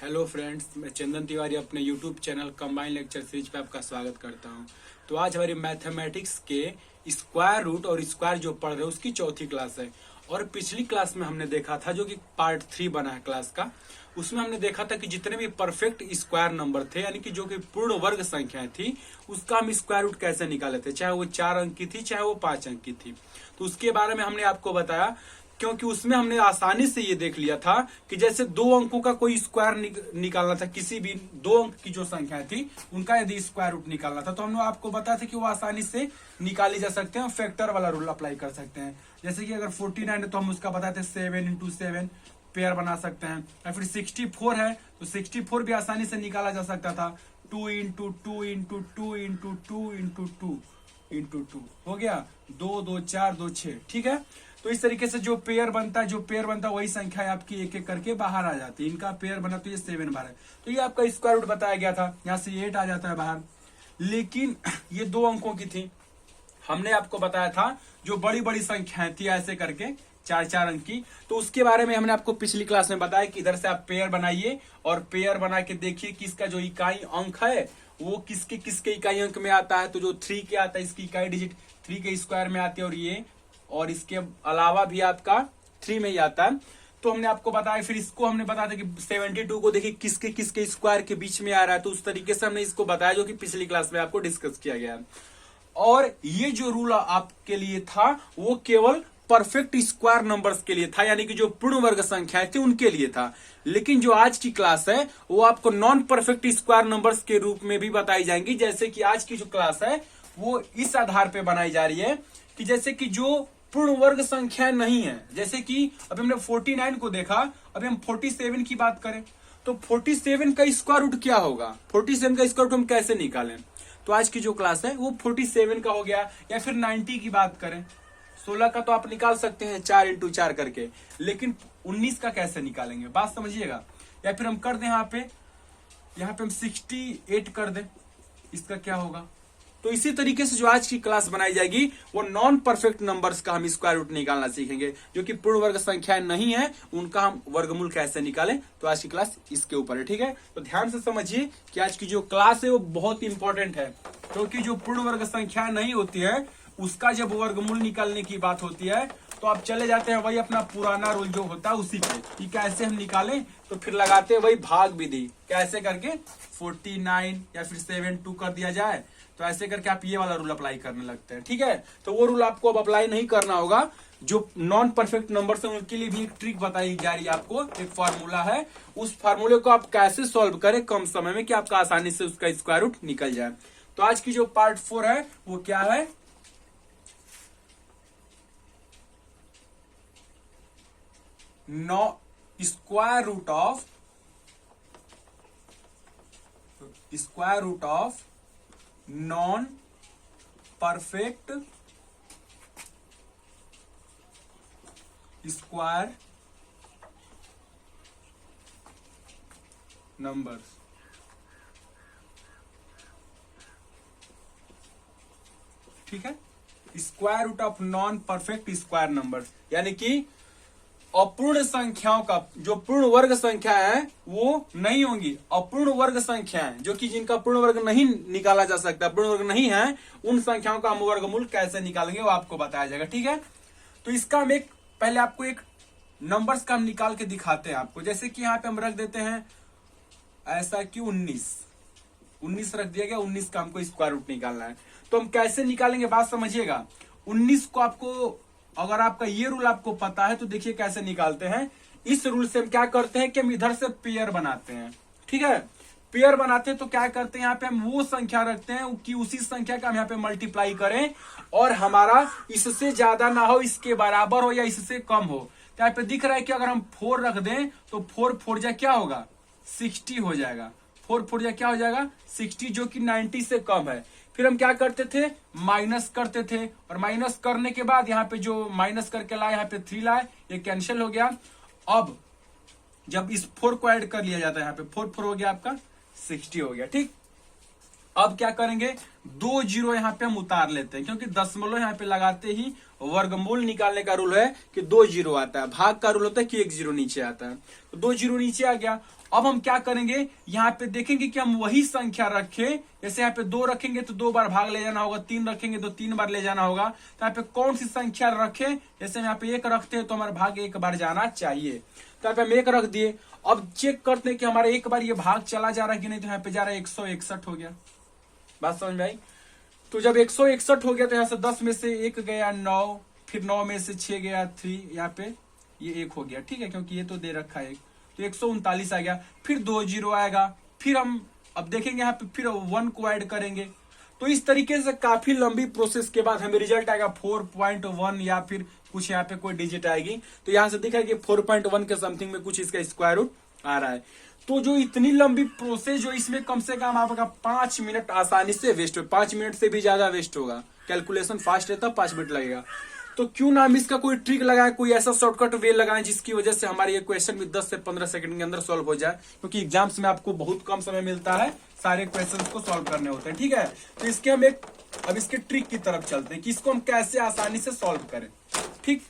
Hello friends, मैं चंदन तिवारी अपने YouTube channel combine lecture series पे आपका स्वागत करता हूं। तो आज हमारी मैथमेटिक्स के स्क्वायर रूट और स्क्वायर जो पढ़ रहे हैं उसकी चौथी क्लास है। और पिछली क्लास में हमने देखा था, जो कि पार्ट 3 बना है क्लास का, उसमें हमने देखा था कि जितने भी परफेक्ट स्क्वायर नंबर थे, यानी कि जो कि पूर्ण वर्ग संख्या थी, उसका हम स्क्वायर रूट कैसे निकाले थे, चाहे वो 4 अंक की थी चाहे वो 5 अंक की थी। तो उसके बारे में हमने आपको बताया, क्योंकि उसमें हमने आसानी से ये देख लिया था कि जैसे 2 अंकों का कोई स्क्वायर निकालना था, किसी भी 2 अंक की जो संख्या थी उनका यदि स्क्वायर रूट निकालना था, तो हमने आपको बताया था कि वो आसानी से निकाली जा सकते हैं। फैक्टर वाला रूल अप्लाई कर सकते हैं। जैसे कि अगर 49 है तो हम उसका बताते हैं 7 इंटू 7 पेयर बना सकते हैं। या फिर 64 है तो 64 भी आसानी से निकाला जा सकता था। 2 into 2 into 2 into 2 into 2 into 2 हो गया। 2 2 4 2 6। ठीक है, तो इस तरीके से जो पेयर बनता है वही संख्या आपकी एक एक करके बाहर आ जाती है। इनका पेयर बना तो ये 7 बाहर है, तो ये आपका स्क्वायर रूट बताया गया था। यहाँ से 8 आ जाता है बाहर। लेकिन ये 2 अंकों की थी। हमने आपको बताया था जो बड़ी बड़ी संख्याएं थी ऐसे करके 4 अंक की, तो उसके बारे में हमने आपको पिछली क्लास में बताया कि इधर से आप पेयर बनाइए और पेयर बना के देखिए कि इसका जो इकाई अंक है वो किसके किसके इकाई अंक में आता है। तो जो 3 के आता है, इसकी इकाई डिजिट 3 के स्क्वायर में आती है, और इसके अलावा भी आपका 3 में ही आता है। तो हमने आपको बताया, फिर इसको हमने बताया था कि 72 को देखिए किसके किसके स्क्वायर के बीच में आ रहा है, तो उस तरीके से हमने इसको बताया, जो कि पिछली क्लास में आपको डिस्कस किया गया। और ये जो रूल आपके लिए था वो केवल परफेक्ट स्क्वायर नंबर्स के लिए था, यानी कि जो पूर्ण वर्ग संख्याएं थी उनके लिए था। लेकिन जो आज की क्लास है वो आपको नॉन परफेक्ट स्क्वायर नंबर्स के रूप में भी बताई जाएंगी। जैसे कि आज की जो क्लास है वो इस आधार पर बनाई जा रही है कि जैसे कि जो पूर्ण वर्ग संख्या नहीं है, जैसे कि अभी हमने 49 को देखा, अभी हम 47 की बात करें तो 47 का स्क्वायर रूट क्या होगा, 47 का स्क्वायर रूट हम कैसे निकालें। तो आज की जो क्लास है वो 47 का हो गया। या फिर 90 की बात करें, 16 का तो आप निकाल सकते हैं 4 इंटू 4 करके, लेकिन 19 का कैसे निकालेंगे, बात समझिएगा। या फिर हम कर दें यहाँ पे हम 68 कर दें, इसका क्या होगा। तो इसी तरीके से जो आज की क्लास बनाई जाएगी वो नॉन परफेक्ट नंबर्स का हम स्क्वायर रूट निकालना सीखेंगे। जो कि पूर्ण वर्ग संख्याएं नहीं है उनका हम वर्गमूल कैसे निकालें, तो आज की क्लास इसके ऊपर है। ठीक है, तो ध्यान से समझिए कि आज की जो क्लास है वो बहुत इंपॉर्टेंट है, क्योंकि जो पूर्ण वर्ग संख्या नहीं होती है उसका जब वर्गमूल निकालने की बात होती है तो आप चले जाते हैं वही अपना पुराना रूल जो होता है उसी पे, कि कैसे हम निकालें। तो फिर लगाते हैं वही भाग विधि, कैसे करके 49 या फिर 72 कर दिया जाए, तो ऐसे करके आप ये वाला रूल अप्लाई करने लगते हैं। ठीक है, तो वो रूल आपको अब अप्लाई नहीं करना होगा। जो नॉन परफेक्ट नंबर है उनके लिए भी एक ट्रिक बताई जा रही है आपको, एक फार्मूला है। उस फार्मूले को आप कैसे सॉल्व करें कम समय में कि आपका आसानी से उसका स्क्वायर रूट निकल जाए। तो आज की जो पार्ट 4 है वो क्या है, square root of non perfect square numbers. ठीक है, square root of non perfect square numbers, यानी कि अपूर्ण संख्याओं का जो पूर्ण वर्ग संख्या है वो नहीं होंगी। अपूर्ण वर्ग संख्याएं जो कि जिनका पूर्ण वर्ग नहीं निकाला जा सकता, पूर्ण वर्ग नहीं है, उन संख्याओं का हम वर्गमूल कैसे निकालेंगे वो आपको बताया जाएगा। ठीक है, तो इसका हम पहले आपको एक नंबर्स का हम निकाल के दिखाते हैं आपको। जैसे कि यहाँ पे हम रख देते हैं ऐसा कि 19 रख दिया गया, 19 का हमको स्क्वायर रूट निकालना है। तो हम कैसे निकालेंगे बात समझिएगा। 19 को आपको, अगर आपका ये रूल आपको पता है तो देखिए कैसे निकालते हैं। इस रूल से हम क्या करते हैं कि हम इधर से पेयर बनाते हैं। ठीक है, पेयर बनाते हैं तो क्या करते हैं, यहाँ पे हम वो संख्या रखते हैं कि उसी संख्या का हम यहाँ पे मल्टीप्लाई करें और हमारा इससे ज्यादा ना हो, इसके बराबर हो या इससे कम हो। तो यहाँ पे दिख रहा है कि अगर हम 4 रख दें तो 4 4 जा क्या होगा, 60 हो जाएगा। 4 4 जा क्या हो जाएगा, 60, जो कि 90 से कम है। फिर हम क्या करते थे, माइनस करते थे, और माइनस करने के बाद यहाँ पे जो माइनस करके लाए यहाँ पे 3 लाए, ये कैंसिल हो गया। अब जब इस 4 को ऐड कर लिया जाता है, यहाँ पे 4 4 हो गया आपका 60 हो गया। ठीक, अब क्या करेंगे, 2 जीरो यहाँ पे हम उतार लेते हैं, क्योंकि दशमलव यहाँ पे लगाते ही वर्गमूल निकालने का रूल है कि 2 जीरो आता है, भाग का रूल होता है कि 1 जीरो नीचे आता है। तो 2 जीरो नीचे आ गया। अब हम क्या करेंगे, यहाँ पे देखेंगे कि हम वही संख्या रखें। जैसे यहाँ पे 2 रखेंगे तो 2 बार भाग ले जाना होगा, 3 रखेंगे तो 3 बार ले जाना होगा। तो यहाँ पे कौन सी संख्या रखें, जैसे हम यहाँ पे 1 रखते हैं तो हमारा भाग 1 बार जाना चाहिए। तो यहाँ पे हम 1 रख दिए। अब चेक करते हैं कि हमारा 1 बार ये भाग चला जा रहा है कि नहीं। तो यहाँ पे जा रहा है 161 हो गया। बात समझ में आई। तो जब 161 हो गया तो यहाँ से 10 में से 1 गया 9, फिर 9 में से 6 गया 3, यहाँ पे ये 1 हो गया, ठीक है, क्योंकि ये तो दे रखा है 1। तो 139 आ गया। फिर 2 जीरो आएगा। फिर हम अब देखेंगे यहाँ पे फिर 1 को ऐड करेंगे। तो इस तरीके से काफी लंबी प्रोसेस के बाद हमें रिजल्ट आएगा 4.1 या फिर कुछ यहाँ पे कोई डिजिट आएगी। तो यहाँ से दिखा कि 4.1 के समथिंग में कुछ इसका स्क्वायर रूट आ रहा है। तो जो इतनी लंबी प्रोसेस, जो इसमें कम से कम आपका 5 मिनट आसानी से वेस्ट हो, 5 मिनट से भी ज्यादा वेस्ट होगा। कैलकुलेशन फास्ट रहता है, 5 मिनट लगेगा। तो क्यों ना हम इसका कोई ट्रिक लगाएं, कोई ऐसा शॉर्टकट वे लगाएं जिसकी वजह से हमारे ये क्वेश्चन भी 10 से 15 सेकंड के अंदर सॉल्व हो जाए, क्योंकि एग्जाम्स में आपको बहुत कम समय मिलता है, सारे क्वेश्चंस को सॉल्व करने होते हैं, ठीक है। तो इसके हम अब इसके ट्रिक की तरफ चलते हैं कि इसको हम कैसे आसानी से सॉल्व करें, ठीक।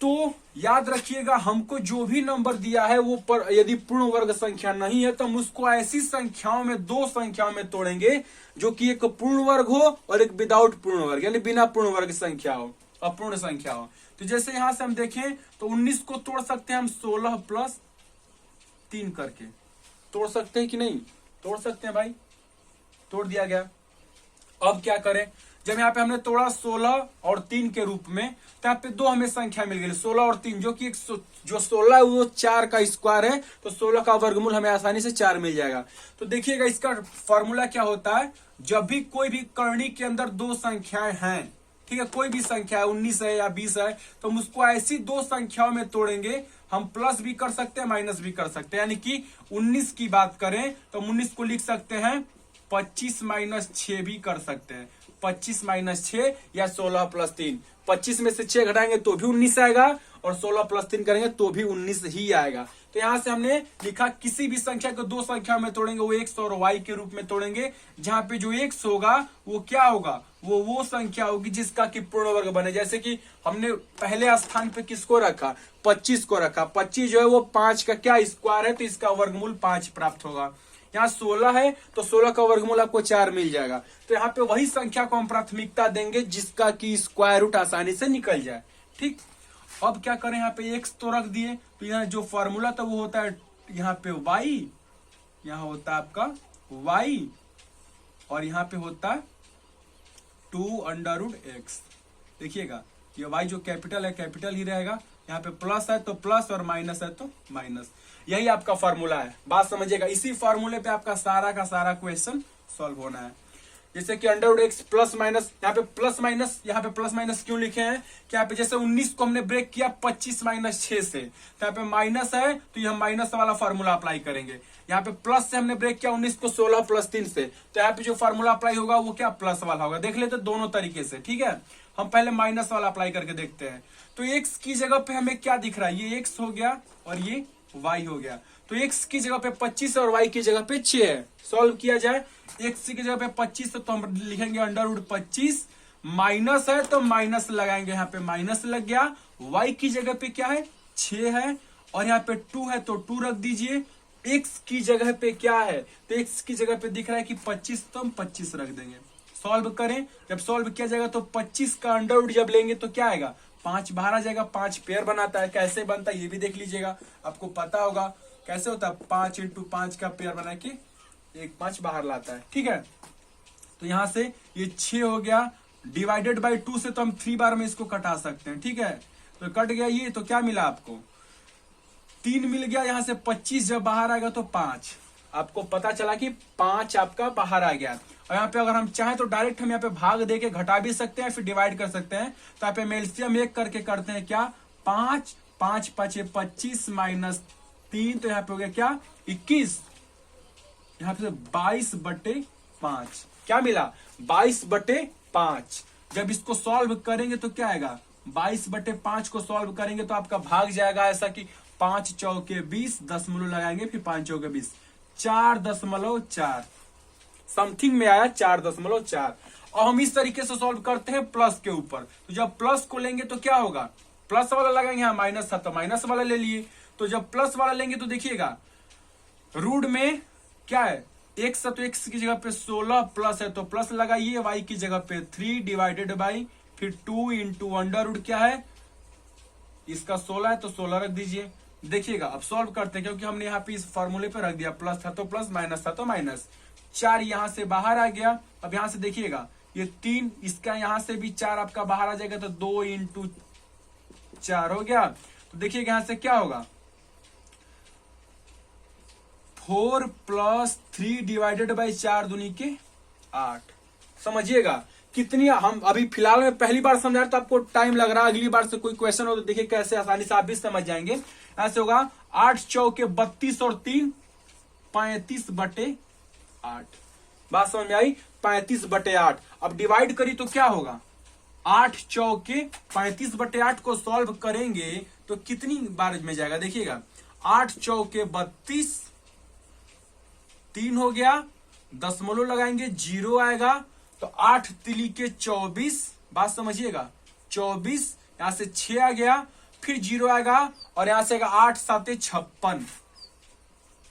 तो याद रखिएगा, हमको जो भी नंबर दिया है वो पर यदि पूर्ण वर्ग संख्या नहीं है तो हम उसको ऐसी संख्याओं में, 2 संख्याओं में तोड़ेंगे जो कि एक पूर्ण वर्ग हो और एक विदाउट पूर्ण वर्ग, यानी बिना पूर्ण वर्ग संख्या हो, अपूर्ण संख्या हो। तो जैसे यहां से हम देखें तो 19 को तोड़ सकते हैं हम 16 प्लस 3 करके। तोड़ सकते हैं कि नहीं? तोड़ सकते हैं भाई, तोड़ दिया गया। अब क्या करें, जब यहाँ पे हमने तोड़ा 16 और 3 के रूप में, तो यहाँ पे 2 हमें संख्या मिल गई, 16 और 3, जो कि जो 16 है वो 4 का स्क्वायर है। तो 16 का वर्गमूल हमें आसानी से 4 मिल जाएगा। तो देखिएगा इसका फॉर्मूला क्या होता है, जब भी कोई भी करनी के अंदर 2 संख्याएं हैं, ठीक है, कोई भी संख्या है, 19 है या 20 है, तो हम उसको ऐसी 2 संख्याओं में तोड़ेंगे। हम प्लस भी कर सकते हैं, माइनस भी कर सकते हैं। यानी कि 19 की बात करें तो 19 को लिख सकते हैं 25 माइनस 6 भी कर सकते हैं, 25 माइनस 6 या 16 प्लस 3। 25 में से 6 घटाएंगे तो भी 19 आएगा और 16 प्लस 3 करेंगे तो भी 19 ही आएगा। तो यहां से हमने लिखा किसी भी संख्या को 2 संख्या में तोड़ेंगे, वो x और y के रूप में तोड़ेंगे, जहां पे जो x होगा वो क्या होगा, वो संख्या होगी जिसका कि पूर्ण वर्ग बने। जैसे कि हमने पहले स्थान पे किसको रखा, 25 को रखा। 25 जो है वो 5 का क्या स्क्वायर है, तो इसका वर्गमूल 5 प्राप्त होगा। यहाँ 16 है तो 16 का वर्गमूल आपको 4 मिल जाएगा। तो यहाँ पे वही संख्या को हम प्राथमिकता देंगे जिसका की स्क्वायर रूट आसानी से निकल जाए, ठीक। अब क्या करें, यहाँ पे x तो रख दिए, तो यहाँ जो फॉर्मूला था वो होता है यहाँ पे y, यहाँ होता है आपका y और यहाँ पे होता है 2√x। देखिएगा ये y जो कैपिटल है कैपिटल ही रहेगा, यहाँ पे प्लस है तो प्लस और माइनस है तो माइनस। यही आपका फॉर्मूला है, बात समझिएगा। इसी फॉर्मूले पे आपका सारा का सारा क्वेश्चन सॉल्व होना है। जैसे कि √x प्लस माइनस, यहाँ पे प्लस माइनस, यहाँ पे प्लस माइनस क्यों लिखे हैं कि यहाँ पे जैसे 19 को हमने ब्रेक किया 25 माइनस 6 से, तो यहाँ पे माइनस है तो ये हम माइनस वाला फॉर्मूला अप्लाई करेंगे। यहाँ पे प्लस से हमने ब्रेक किया 19 को 16 प्लस 3 से, तो यहाँ पे जो फॉर्मूला अप्लाई होगा वो क्या, प्लस वाला होगा। देख लेते दोनों तरीके से, ठीक है। हम पहले माइनस वाला अप्लाई करके देखते हैं। तो x की जगह पे हमें क्या दिख रहा है, ये x हो गया और ये y हो गया। तो x की जगह पे 25 और y की जगह पे 6 है। सॉल्व किया जाए, x की जगह पे 25 है तो हम लिखेंगे √25, माइनस है तो माइनस लगाएंगे, यहाँ पे माइनस लग गया। y की जगह पे क्या है, 6 है और यहाँ पे 2 है तो 2 रख दीजिए। x की जगह पे क्या है, तो x की जगह पे दिख रहा है कि 25, तो हम 25 रख देंगे। सॉल्व करें, जब सॉल्व किया जाएगा तो 25 का अंडर जब लेंगे तो क्या आएगा, 5 बाहर आ जाएगा। 5 पेयर बनाता है, कैसे बनता है ये भी देख लीजिएगा, आपको पता होगा कैसे होता है। 5 × 5 का पेयर बना के 1 5 बाहर लाता है, ठीक है। तो यहां से ये 6 हो गया, डिवाइडेड बाय 2 से तो हम 3 बार में इसको कटा सकते हैं, ठीक है। तो कट गया ये, तो क्या मिला आपको, 3 मिल गया। यहां से 25 जब बाहर आएगा तो 5, आपको पता चला कि 5 आपका बाहर आ गया। और यहाँ पे अगर हम चाहें तो डायरेक्ट हम यहाँ पे भाग देके घटा भी सकते हैं, फिर डिवाइड कर सकते हैं। तो यहाँ पे हम एलसीएम 1 करके करते हैं क्या, 5 5 5 25 माइनस 3, तो यहाँ पे हो गया क्या, 21। यहाँ पे 22/5 क्या मिला, 22/5। जब इसको सॉल्व करेंगे तो क्या आएगा, 22/5 को सॉल्व करेंगे तो आपका भाग जाएगा ऐसा कि 5 चौके 20, दशमलव लगाएंगे, फिर 5 चौके 20, 4.4 समथिंग में आया, 4.4। अब हम इस तरीके से सॉल्व करते हैं प्लस के ऊपर। तो जब प्लस को लेंगे तो क्या होगा, प्लस वाला लगाएंगे, यहाँ माइनस था तो माइनस वाला ले लिए। तो जब प्लस वाला लेंगे तो देखिएगा रूट में क्या है, एक्स है तो एक्स की जगह पे 16 प्लस है तो प्लस लगाइए, वाई की जगह पे 3 डिवाइडेड बाई फिर 2 इंटू अंडर रूट क्या है, इसका 16 है तो 16 रख दीजिए। देखिएगा अब सॉल्व करते हैं, क्योंकि हमने यहाँ पे इस फॉर्मूले पे रख दिया, प्लस था तो प्लस, माइनस था तो माइनस। 4 यहां से बाहर आ गया। अब यहां से देखिएगा ये 3, इसका यहां से भी 4 आपका बाहर आ जाएगा तो 2 इंटू 4 हो गया। तो देखिएगा यहां से क्या होगा, 4 प्लस 3 डिवाइडेड बाई 4 दूनी के 8। समझिएगा कितनी, हम अभी फिलहाल में पहली बार समझा रहे तो आपको टाइम लग रहा है, अगली बार से कोई क्वेश्चन हो तो देखिए कैसे आसानी से आप भी समझ जाएंगे। ऐसे होगा 8 चौके 32 और 3 35/8। बात समझ में आई, 35/8। अब डिवाइड करी तो क्या होगा, 8 चौके 35/8 को सॉल्व करेंगे तो कितनी बार में जाएगा, देखिएगा 8 चौके 32, 3 हो गया, दशमलव लगाएंगे 0 आएगा तो 8 तिली के 24। बात समझिएगा 24, यहां से 6 आ गया, फिर 0 आएगा और यहां से आएगा 8 7 56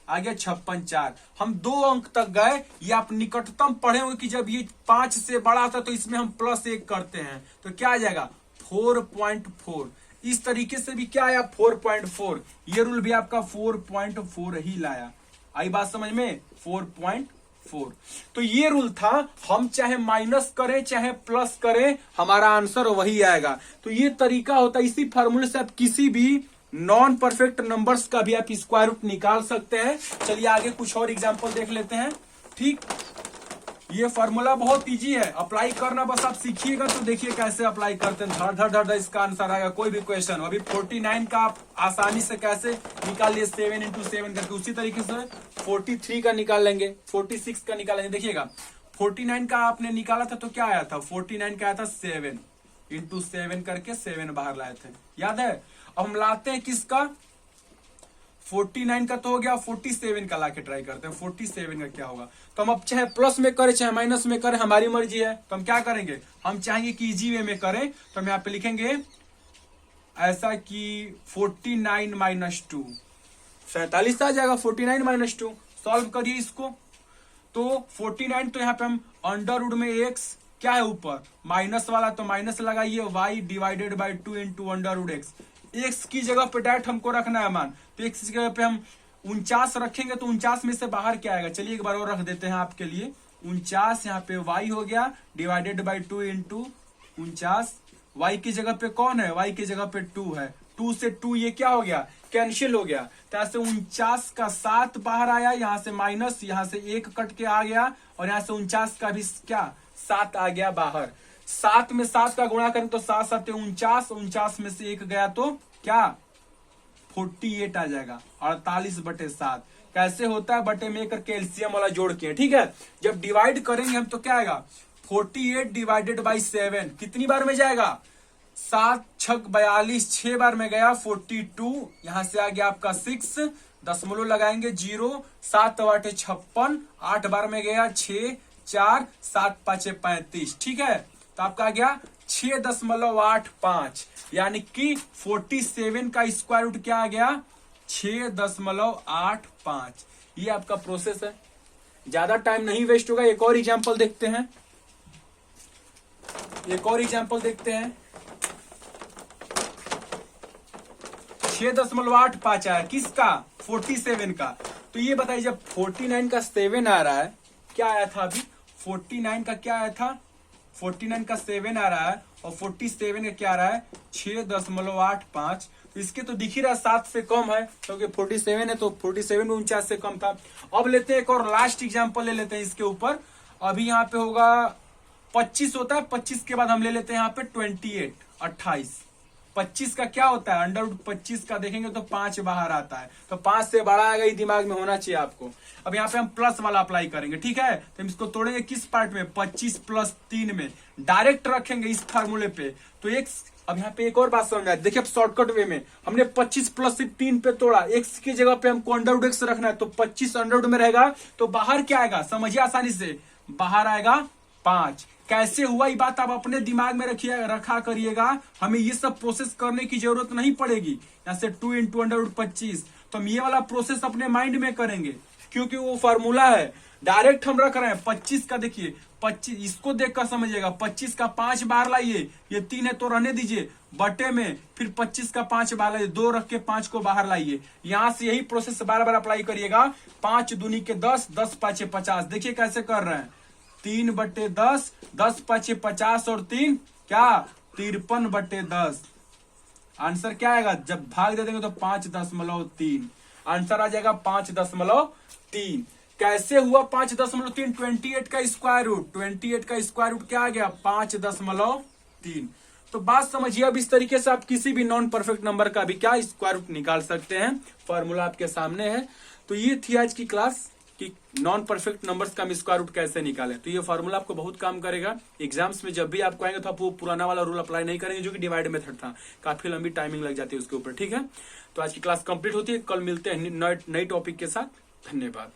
आ गया 56 4। हम 2 अंक तक गए। ये आप निकटतम पढ़े होंगे कि जब ये 5 से बड़ा था तो इसमें हम +1 करते हैं तो क्या आ जाएगा 4.4। इस तरीके से भी क्या आया 4.4। ये रूल भी आपका 4.4 ही लाया। आई बात समझ में, 4.4। तो ये रूल था, हम चाहे माइनस करें चाहे प्लस करें हमारा आंसर वही आएगा। तो ये तरीका होता है, इसी फार्मूले से आप किसी भी नॉन परफेक्ट नंबर्स का भी आप स्क्वायर रूट निकाल सकते हैं। चलिए आगे कुछ और एग्जांपल देख लेते हैं। ठीक, ये फॉर्मूला बहुत इजी है, अप्लाई करना बस आप सीखिएगा तो देखिए कैसे अप्लाई करते हैं, धड़ धड़ धड़ इसका आंसर आएगा कोई भी क्वेश्चन। अभी 49 का आप आसानी से कैसे निकाल लिए 7 इंटू 7 करके, उसी तरीके से 43 का निकाल लेंगे, 46 का निकाल लेंगे। देखिएगा 49 का आपने निकाला था तो क्या आया था, 49 का आया था 7 इंटू 7 करके 7 बाहर लाए थे, याद है। अब हम लाते हैं किसका, 49 का तो हो गया, 47 का लाके ट्राई करते हैं 47 का क्या होगा। तो हम अब चाहे प्लस में करें चाहे माइनस में करें हमारी मर्जी है। तो हम क्या करेंगे, हम चाहेंगे कि इजी वे में करें तो हम यहाँ पे लिखेंगे ऐसा कि 49 माइनस 2 47 आ जाएगा। 49 माइनस 2 सॉल्व करिए इसको। तो 49 तो यहाँ पे हम अंडर रूट में x क्या है ऊपर माइनस वाला तो माइनस लगाइए, y divided by 2 into under root x. X की जगह पे डायरेक्ट हमको रखना है मान, तो एक्स की जगह पे हम 49 रखेंगे तो 49 में से बाहर क्या आएगा, चलिए एक बार और रख देते हैं आपके लिए। 49 यहाँ पे y हो गया डिवाइडेड बाई 2 इंटू 49। y की जगह पे कौन है, y की जगह पे 2 है, 2 से 2 ये क्या हो गया कैंसिल हो गया। तो यहाँ से 49 का 7 बाहर आया, यहाँ से माइनस, यहाँ से 1 कट के आ गया और यहाँ से 49 का भी क्या 7 आ गया बाहर। 7 में 7 का गुणा करें तो 7 7 49, 49 में से 1 गया तो क्या 48 आ जाएगा, 48/7। कैसे होता है, बटे में करके एलसीएम वाला जोड़ के, ठीक है। जब डिवाइड करेंगे हम तो क्या आएगा 48 डिवाइडेड बाई 7 कितनी बार में जाएगा 7 6 42, 6 बार में गया 42। यहां से आ गया आपका 6, दशमलव लगाएंगे 0, 7 8 56, 8 बार में गया 6 4, 7 5 35, ठीक है। तो आपका आ गया 6.85, यानी कि 47 का स्क्वायर रूट क्या आ गया 6.85। ये आपका प्रोसेस है, ज्यादा टाइम नहीं वेस्ट होगा। एक और एग्जांपल देखते हैं, एक और एग्जांपल देखते हैं। 6.85 आया किसका 47 का। तो ये बताइए जब 49 का 7 आ रहा है, क्या आया था अभी 49 का क्या आया था, 49 का 7 आ रहा है और 47 का क्या आ रहा है 6.85। तो इसके तो दिख ही रहा 7 से कम है, क्योंकि 47 है तो 47 में 49 से कम था। अब लेते हैं एक और लास्ट एग्जांपल ले लेते हैं इसके ऊपर। अभी यहाँ पे होगा 25 होता है, 25 के बाद हम ले लेते हैं यहाँ पे 28 28। 25 का क्या होता है अंडर रूट 25 का देखेंगे तो 5 बाहर आता है, तो 5 से बड़ा आएगा, ये दिमाग में होना चाहिए आपको। अब यहाँ पे हम प्लस वाला अप्लाई करेंगे, ठीक है। तो हम इसको तोड़ेंगे किस पार्ट में 25 + 3 में, डायरेक्ट रखेंगे इस फार्मूले पे। तो एक्स, अब यहाँ पे एक और बात समझ आए, देखिए शॉर्टकट वे में हमने 25 + 3 पे तोड़ा, एक्स की जगह पे हमको अंडर रूट एक्स रखना है, तो 25 अंडर रूट में रहेगा तो बाहर क्या आएगा समझिए आसानी से, बाहर आएगा 5। कैसे हुआ ये बात आप अपने दिमाग में रखा करिएगा। हमें ये सब प्रोसेस करने की जरूरत नहीं पड़ेगी। यहाँ से 2 × √25, तो हम ये वाला प्रोसेस अपने माइंड में करेंगे क्योंकि वो फार्मूला है। डायरेक्ट हम रख रहे हैं 25 का, देखिए 25, इसको देखकर समझिएगा। 25 का 5 बाहर लाइए, ये 3 है तो रहने दीजिए, बटे में फिर 25 का 5 बाहर लाइए, 2 रख के 5 को बाहर लाइए। यहां से यही प्रोसेस बार बार अप्लाई करिएगा। 5 दूनी के 10, 10 5 50। देखिए कैसे कर रहे हैं, 3/10, 10 5 50 और 3 क्या 53/10। आंसर क्या आएगा, जब भाग दे देंगे तो 5.3 आंसर आ जाएगा 5.3। कैसे हुआ 5.3? 28 का स्क्वायर रूट, 28 का स्क्वायर रूट क्या आ गया 5.3। तो बात समझिए। अब इस तरीके से आप किसी भी नॉन परफेक्ट नंबर का भी क्या स्क्वायर रूट निकाल सकते हैं। फॉर्मूला आपके सामने है। तो ये थी आज की क्लास कि नॉन परफेक्ट नंबर्स का हम स्क्वायर रूट कैसे निकालें। तो ये फॉर्मूला आपको बहुत काम करेगा। एग्जाम्स में जब भी आपको आएंगे तो आप वो पुराना वाला रूल अप्लाई नहीं करेंगे जो कि डिवाइड मेथड था, काफी लंबी टाइमिंग लग जाती है उसके ऊपर। ठीक है, तो आज की क्लास कंप्लीट होती है। कल मिलते हैं नई टॉपिक के साथ। धन्यवाद।